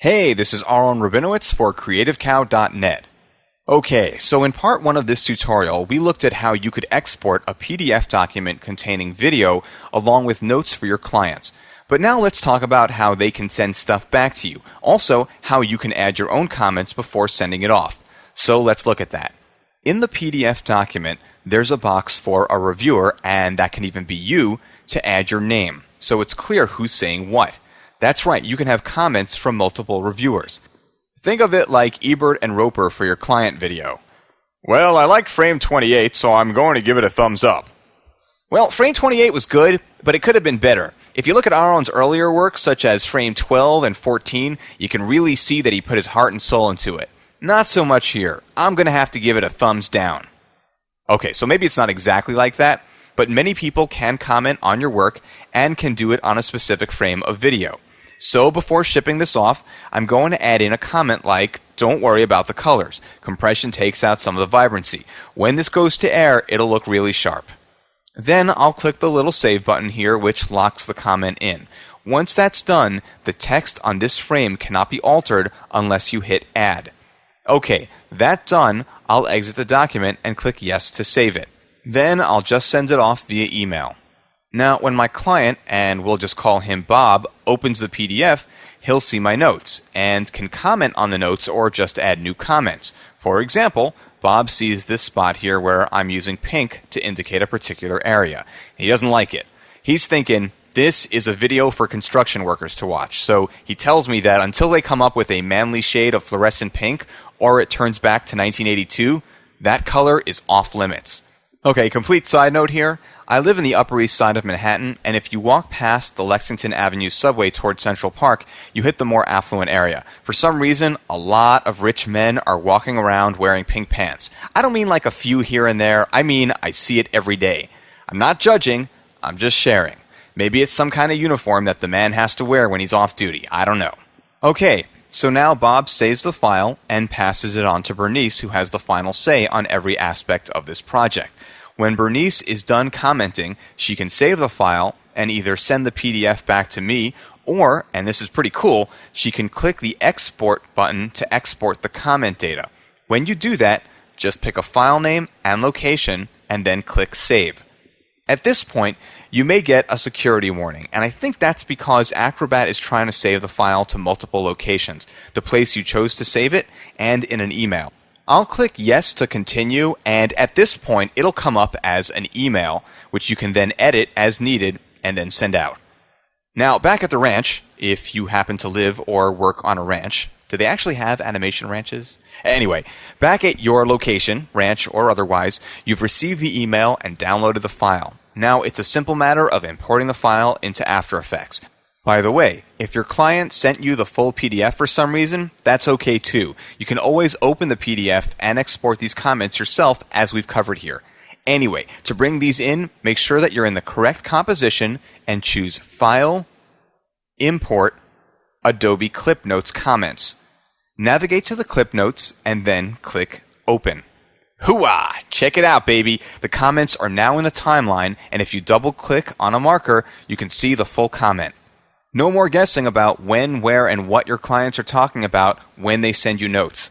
Hey, this is Aaron Rabinowitz for CreativeCow.net. Okay, so in part 1 of this tutorial, we looked at how you could export a PDF document containing video along with notes for your clients. But now let's talk about how they can send stuff back to you. Also, how you can add your own comments before sending it off. So let's look at that. In the PDF document, there's a box for a reviewer, and that can even be you, to add your name, so it's clear who's saying what. That's right, you can have comments from multiple reviewers. Think of it like Ebert and Roper for your client video. Well, I liked frame 28, so I'm going to give it a thumbs up. Well, frame 28 was good, but it could have been better. If you look at Aaron's earlier work, such as frame 12 and 14, you can really see that he put his heart and soul into it. Not so much here. I'm going to have to give it a thumbs down. Okay, so maybe it's not exactly like that, but many people can comment on your work and can do it on a specific frame of video. So before shipping this off, I'm going to add in a comment like, don't worry about the colors. Compression takes out some of the vibrancy. When this goes to air, it'll look really sharp. Then I'll click the little save button here, which locks the comment in. Once that's done, the text on this frame cannot be altered unless you hit add. Okay, that done, I'll exit the document and click yes to save it. Then I'll just send it off via email. Now, when my client, and we'll just call him Bob, opens the PDF, he'll see my notes and can comment on the notes or just add new comments. For example, Bob sees this spot here where I'm using pink to indicate a particular area. He doesn't like it. He's thinking, this is a video for construction workers to watch. So he tells me that until they come up with a manly shade of fluorescent pink or it turns back to 1982, that color is off limits. Okay, complete side note here. I live in the Upper East Side of Manhattan, and if you walk past the Lexington Avenue subway toward Central Park, you hit the more affluent area. For some reason, a lot of rich men are walking around wearing pink pants. I don't mean like a few here and there. I mean, I see it every day. I'm not judging. I'm just sharing. Maybe it's some kind of uniform that the man has to wear when he's off duty. I don't know. Okay, so now Bob saves the file and passes it on to Bernice, who has the final say on every aspect of this project. When Bernice is done commenting, she can save the file and either send the PDF back to me or, and this is pretty cool, she can click the export button to export the comment data. When you do that, just pick a file name and location and then click save. At this point, you may get a security warning, and I think that's because Acrobat is trying to save the file to multiple locations, the place you chose to save it, and in an email. I'll click yes to continue, and at this point, it'll come up as an email, which you can then edit as needed and then send out. Now, back at the ranch, if you happen to live or work on a ranch, do they actually have animation ranches? Anyway, back at your location, ranch or otherwise, you've received the email and downloaded the file. Now, it's a simple matter of importing the file into After Effects. By the way, if your client sent you the full PDF for some reason, that's okay too. You can always open the PDF and export these comments yourself, as we've covered here. Anyway, to bring these in, make sure that you're in the correct composition and choose File, Import, Adobe Clip Notes Comments. Navigate to the Clip Notes and then click Open. Hooah! Check it out, baby! The comments are now in the timeline, and if you double-click on a marker, you can see the full comment. No more guessing about when, where, and what your clients are talking about when they send you notes.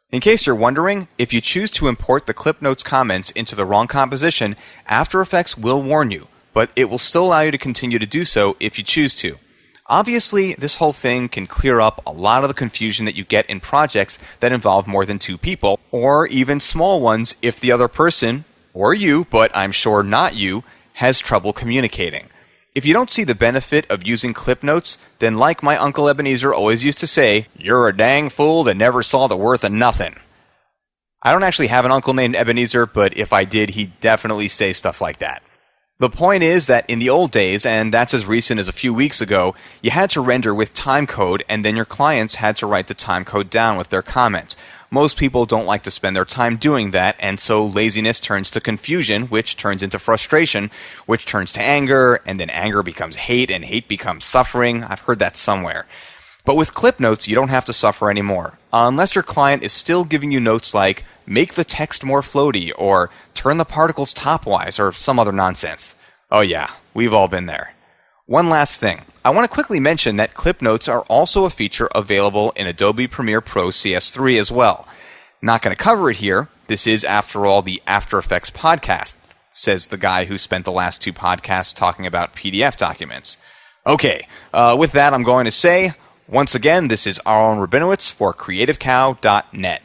In case you're wondering, if you choose to import the Clip Notes comments into the wrong composition, After Effects will warn you, but it will still allow you to continue to do so if you choose to. Obviously, this whole thing can clear up a lot of the confusion that you get in projects that involve more than 2 people, or even small ones if the other person, or you, but I'm sure not you, has trouble communicating. If you don't see the benefit of using clip notes, then like my Uncle Ebenezer always used to say, you're a dang fool that never saw the worth of nothing. I don't actually have an uncle named Ebenezer, but if I did, he'd definitely say stuff like that. The point is that in the old days, and that's as recent as a few weeks ago, you had to render with timecode, and then your clients had to write the timecode down with their comments. Most people don't like to spend their time doing that, and so laziness turns to confusion, which turns into frustration, which turns to anger, and then anger becomes hate, and hate becomes suffering. I've heard that somewhere. But with clip notes, you don't have to suffer anymore, unless your client is still giving you notes like, make the text more floaty, or turn the particles topwise, or some other nonsense. Oh yeah, we've all been there. One last thing. I want to quickly mention that clip notes are also a feature available in Adobe Premiere Pro CS3 as well. Not going to cover it here. This is, after all, the After Effects podcast, says the guy who spent the last 2 podcasts talking about PDF documents. Okay, with that, I'm going to say, once again, this is Aaron Rabinowitz for CreativeCow.net.